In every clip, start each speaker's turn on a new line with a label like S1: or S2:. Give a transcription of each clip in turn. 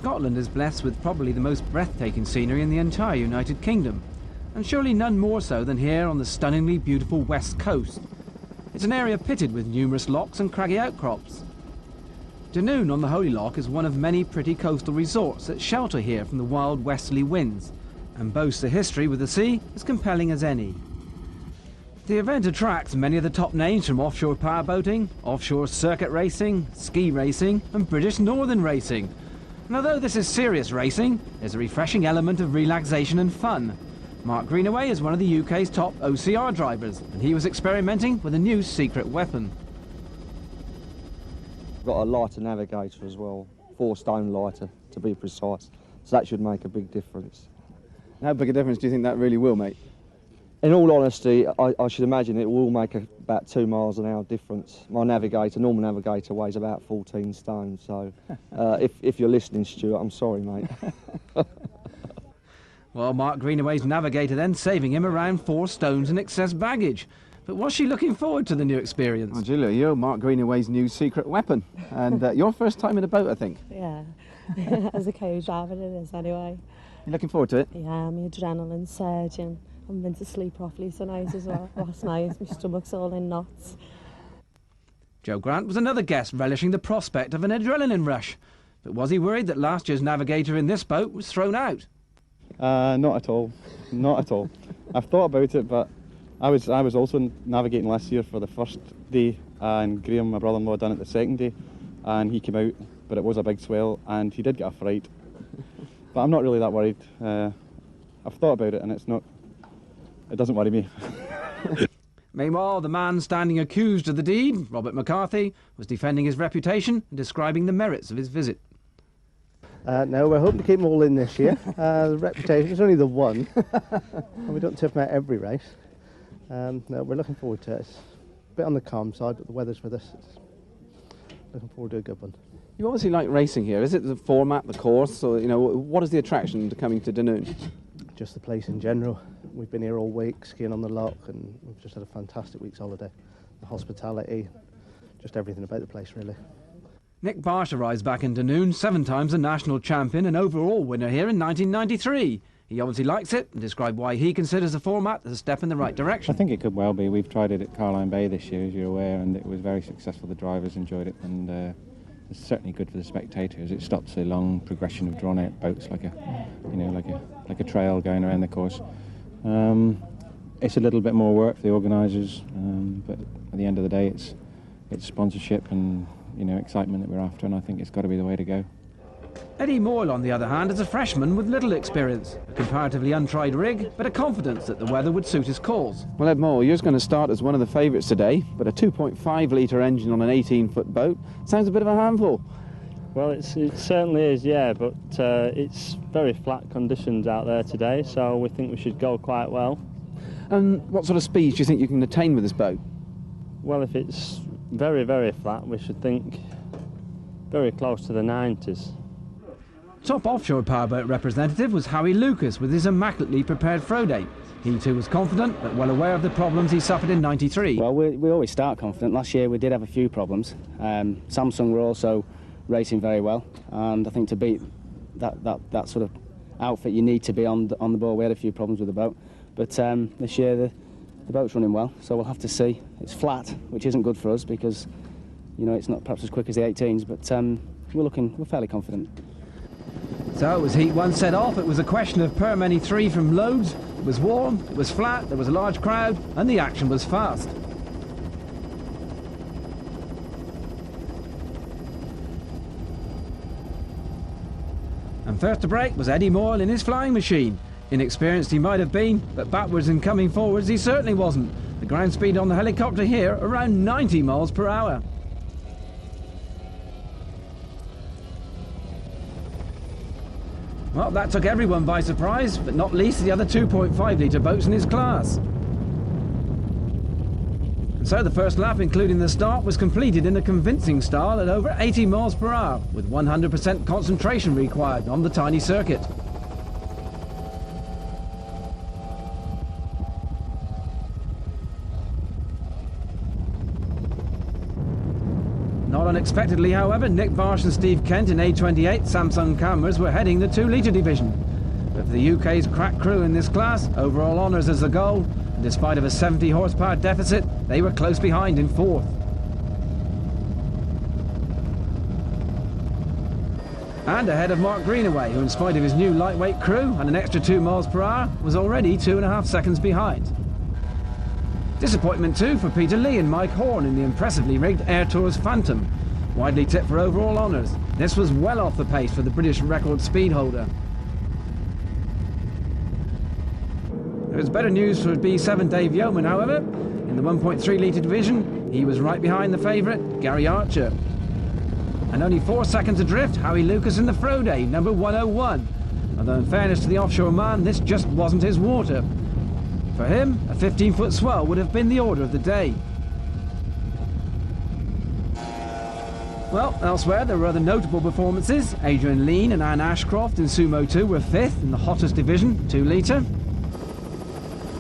S1: Scotland is blessed with probably the most breathtaking scenery in the entire United Kingdom, and surely none more so than here on the stunningly beautiful west coast. It's an area pitted with numerous lochs and craggy outcrops. Dunoon on the Holy Loch is one of many pretty coastal resorts that shelter here from the wild westerly winds, and boasts a history with the sea as compelling as any. The event attracts many of the top names from offshore powerboating, offshore circuit racing, ski racing and British Northern racing. And although this is serious racing, there's a refreshing element of relaxation and fun. Mark Greenaway is one of the UK's top OCR drivers, and he was experimenting with a new secret weapon.
S2: Got a lighter navigator as well, 4-stone lighter to be precise, so that should make a big difference.
S3: How big a difference do you think that really will make?
S2: In all honesty, I should imagine it will make about 2 miles an hour difference. My navigator, normal navigator, weighs about 14 stone, so if you're listening, Stuart, I'm sorry, mate.
S1: Well, Mark Greenaway's navigator then saving him around 4 stones in excess baggage. But was she looking forward to the new experience?
S3: Oh, Julia, you're Mark Greenaway's new secret weapon, and your first time in a boat, I think.
S4: Yeah, as a co-driver it is anyway.
S3: You're looking forward to it?
S4: Yeah, my adrenaline's surging. I haven't been to sleep properly tonight as well. Last night, my stomach's all in knots.
S1: Joe Grant was another guest relishing the prospect of an adrenaline rush. But was he worried that last year's navigator in this boat was thrown out?
S5: Not at all. Not at all. I've thought about it, but I was also navigating last year for the first day, and Graham, my brother-in-law, done it the second day, and he came out, but it was a big swell, and he did get a fright. But I'm not really that worried. I've thought about it, and it doesn't worry me.
S1: Meanwhile, the man standing accused of the deed, Robert McCarthy, was defending his reputation and describing the merits of his visit.
S6: No, we're hoping to keep them all in this year. The reputation is only the one, and we don't tip them out every race. No, we're looking forward to it. It's a bit on the calm side, but the weather's with us. Looking forward to a good one.
S3: You obviously like racing here. Is it the format, the course, or what is the attraction to coming to Dunoon?
S6: Just the place in general. We've been here all week skiing on the loch, and we've just had a fantastic week's holiday. The hospitality, just everything about the place, really.
S1: Nick Barsh arrives back in Dunoon, 7 times a national champion and overall winner here in 1993. He obviously likes it and described why he considers the format as a step in the right direction.
S7: I think it could well be. We've tried it at Carline Bay this year, as you're aware, and it was very successful. The drivers enjoyed it, and it's certainly good for the spectators. It stops a long progression of drawn-out boats, like a trail going around the course. It's a little bit more work for the organisers, but at the end of the day, it's sponsorship and excitement that we're after, and I think it's got to be the way to go.
S1: Eddie Moyle, on the other hand, is a freshman with little experience, a comparatively untried rig, but a confidence that the weather would suit his cause.
S3: Well, Ed Moore, yours going to start as one of the favourites today, but a 2.5 litre engine on an 18-foot boat sounds a bit of a handful.
S8: Well, it certainly is, yeah, but it's very flat conditions out there today, so we think we should go quite well.
S3: And what sort of speeds do you think you can attain with this boat?
S8: Well, if it's very, very flat, we should think very close to the 90s.
S1: Top offshore powerboat representative was Howie Lucas with his immaculately prepared throw date. He too was confident, but well aware of the problems he suffered in '93.
S9: Well, we always start confident. Last year we did have a few problems. Samsung were also racing very well, and I think to beat that sort of outfit you need to be on the ball. We had a few problems with the boat, but this year the boat's running well, so we'll have to see. It's flat, which isn't good for us because it's not perhaps as quick as the 18s, but we're fairly confident.
S1: So as Heat 1 set off, it was a question of per many 3 from loads. It was warm, it was flat, there was a large crowd, and the action was fast. And first to break was Eddie Moyle in his flying machine. Inexperienced he might have been, but backwards and coming forwards he certainly wasn't. The ground speed on the helicopter here around 90 miles per hour. Well, that took everyone by surprise, but not least the other 2.5 litre boats in his class. And so the first lap, including the start, was completed in a convincing style at over 80 miles per hour, with 100% concentration required on the tiny circuit. Not unexpectedly, however, Nick Barsh and Steve Kent in A28 Samsung cameras were heading the 2-litre division. But for the UK's crack crew in this class, overall honours as the goal, and despite of a 70 horsepower deficit, they were close behind in 4th. And ahead of Mark Greenaway, who in spite of his new lightweight crew and an extra 2 miles per hour, was already 2.5 seconds behind. Disappointment too for Peter Lee and Mike Horn in the impressively rigged Air Tours Phantom, widely tipped for overall honours. This was well off the pace for the British record speed holder. There was better news for B7 Dave Yeoman, however. In the 1.3 litre division, he was right behind the favourite, Gary Archer. And only 4 seconds adrift, Howie Lucas in the Froday, number 101. Although in fairness to the offshore man, this just wasn't his water. For him, a 15-foot swell would have been the order of the day. Well, elsewhere there were other notable performances. Adrian Lean and Anne Ashcroft in Sumo 2 were 5th in the hottest division, 2 litre.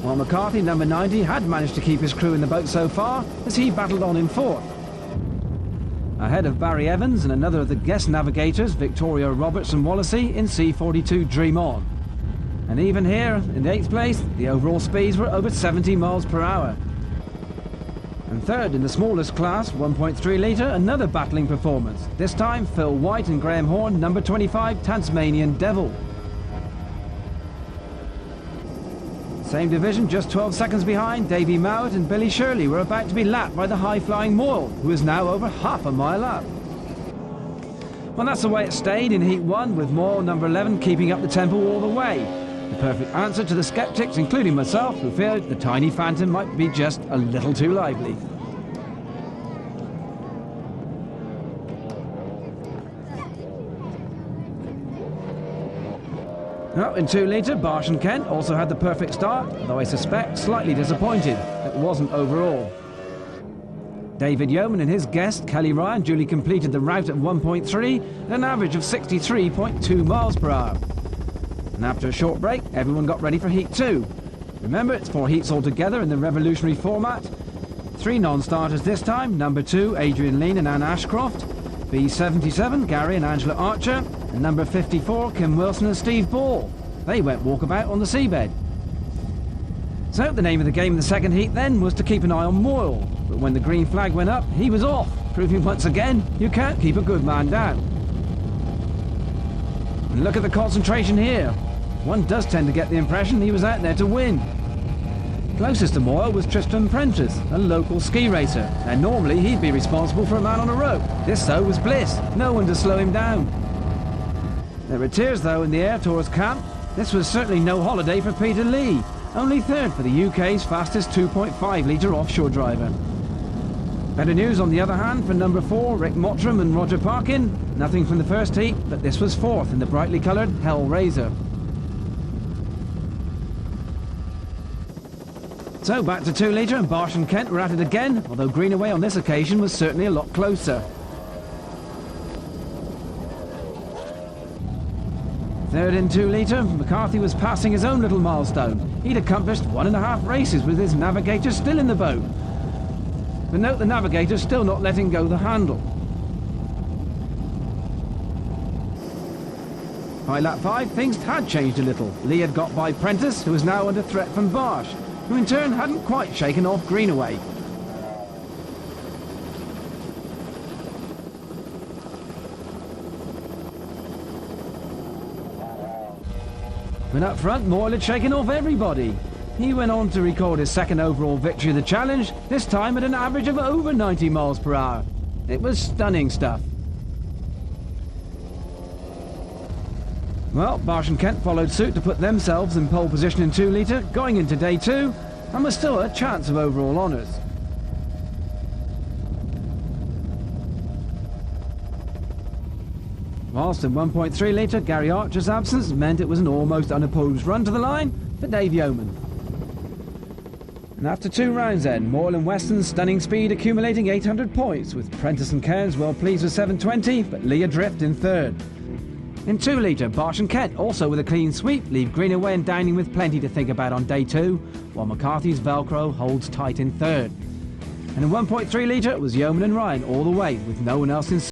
S1: While McCarthy, number 90, had managed to keep his crew in the boat so far, as he battled on in 4th. Ahead of Barry Evans and another of the guest navigators, Victoria Roberts and Wallacey in C42 Dream On. And even here, in the 8th place, the overall speeds were over 70 miles per hour. And 3rd in the smallest class, 1.3 litre, another battling performance. This time, Phil White and Graham Horn, number 25, Tasmanian Devil. Same division, just 12 seconds behind, Davey Mowat and Billy Shirley were about to be lapped by the high-flying Moyle, who is now over half a mile up. Well, that's the way it stayed in Heat 1, with Moyle, number 11, keeping up the tempo all the way. The perfect answer to the sceptics, including myself, who feared the tiny Phantom might be just a little too lively. Now, in 2 litre, Barsh and Kent also had the perfect start, though I suspect slightly disappointed it wasn't overall. David Yeoman and his guest, Kelly Ryan, duly completed the route at 1.3 at an average of 63.2 miles per hour. And after a short break, everyone got ready for Heat 2. Remember, it's 4 heats altogether in the revolutionary format. 3 non-starters this time, number 2, Adrian Lean and Anne Ashcroft, B77, Gary and Angela Archer, and number 54, Kim Wilson and Steve Ball. They went walkabout on the seabed. So the name of the game in the second heat then was to keep an eye on Moyle, but when the green flag went up, he was off, proving once again you can't keep a good man down. And look at the concentration here. One does tend to get the impression he was out there to win. Closest to Moyle was Tristan Prentice, a local ski racer, and normally he'd be responsible for a man on a rope. This though was Bliss, no one to slow him down. There were tears though in the Air Tours camp. This was certainly no holiday for Peter Lee, only 3rd for the UK's fastest 2.5 litre offshore driver. Better news on the other hand for number 4, Rick Mottram and Roger Parkin. Nothing from the first heat, but this was 4th in the brightly coloured Hellraiser. So back to 2 litre, and Barsh and Kent were at it again, although Greenaway on this occasion was certainly a lot closer. 3rd in 2 litre, McCarthy was passing his own little milestone. He'd accomplished 1.5 races with his navigator still in the boat. But note the navigator still not letting go the handle. By lap 5, things had changed a little. Lee had got by Prentice, who was now under threat from Barsh, who in turn hadn't quite shaken off Greenaway. But up front, Moyle had shaken off everybody. He went on to record his 2nd overall victory of the challenge, this time at an average of over 90 miles per hour. It was stunning stuff. Well, Barsh and Kent followed suit to put themselves in pole position in 2 litre, going into day 2, and was still a chance of overall honours. Whilst in 1.3 litre, Gary Archer's absence meant it was an almost unopposed run to the line for Dave Yeoman. And after 2 rounds then, Moyle and Weston's stunning speed accumulating 800 points, with Prentice and Cairns well pleased with 720, but Lee adrift in 3rd. In 2 litre, Barsh and Kent, also with a clean sweep, leave Greenaway and Downing with plenty to think about on day 2, while McCarthy's Velcro holds tight in 3rd. And in 1.3 litre, it was Yeoman and Ryan all the way, with no one else in sight.